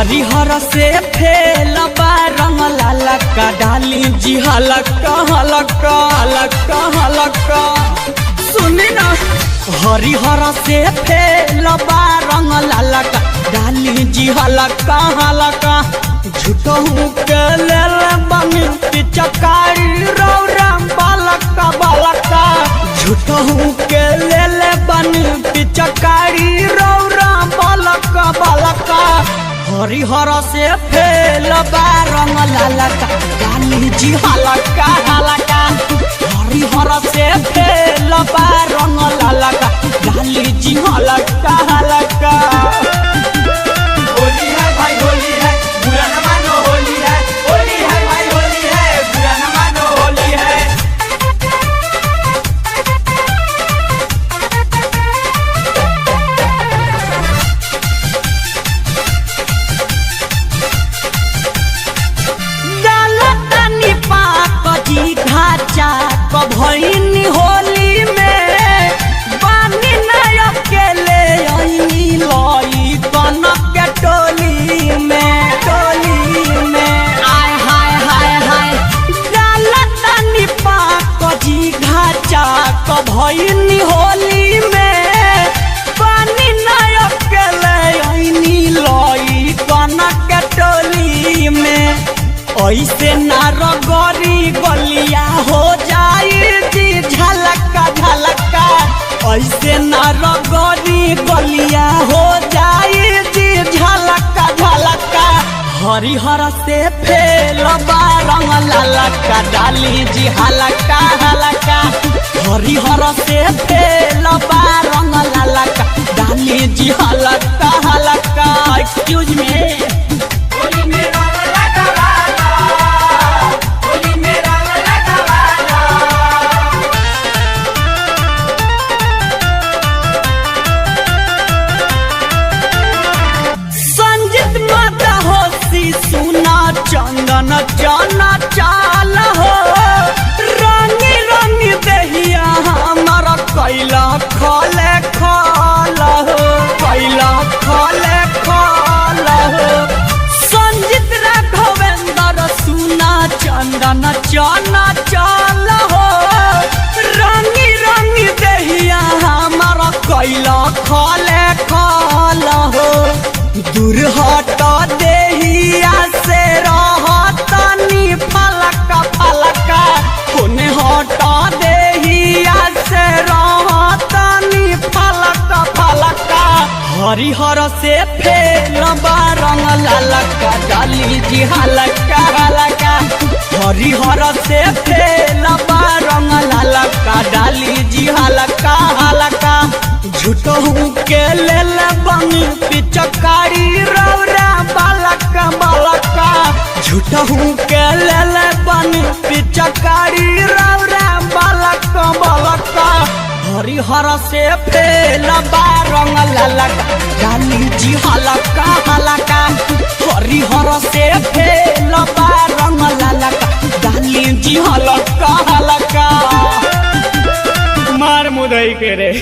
हरिहर से फेल बा रंग लाला का डाली जी हलका हलका हलका हलका सुनी ना। हरिहर से फेल बा रंग लाला का डाली जी हलका हलका झूठहू के लेल बनी पिचकारी रौरा बालका बालका झूठहू के लेल बनी पिचकारी रौरा बालका बालका। हरिहर से फेल बा रंग लाला का डाली जी हलका हलका हरिहर से फेल बा रंग लाला का डाली जी हलका हलका। होली है भाई होली है बुरा न मानो होली है भाई होली है बुरा न मानो होली है। डालतनी पाक जी घाचा कभइनी होली में बानी न अकेले आई लई कनक के टोली में आय हाय हाय हाय। डालतनी पाक जी घाचा कभइनी होली में बानी न अकेले आई लई कनक के टोली में। ऐसे नारगरी गलिया हो जाई जी झलका झलका ऐसे नारगरी गलिया हो जाई जी झलका झलका। हरिहर से फेल बा रंग लाला का डाली जी हलका हलका हरिहर से फेल बा रंग लाला का डाली जी हलका हलका। Excuse me. होली में रंग लगावाना होली में रंग लगावाना। संजित माता होशी सुना चंदन चना चाल हो रंगी रंगी दहिया हमारा कैला खले खाल हो कैला खले खाल हो। संजित राघवेंद्र सुना चंदन चना चाल हो रंगी रंगी दहिया हमारा कैला खले खाल हो। दूर हट देहिया से रहतनी फलका फलका होने हट देहिया से रहतनी फलका फलका। हरिहर से फेल बा रंग लाला का डाली जी हलका हलका हरिहर से फेल बा रंग लाला का डाली जी हलका हलका झूठहू के लेल बनी पिचकारी रौरा बालका बालका झूठहू के लेल बनी पिचकारी रौरा बालका बालका। हरिहर से फेल बा रंग लाला का डाली जी हलका हलका हरिहर से फेल बा रंग लाला का डाली जी हलका हलका। मार मुदई के रे।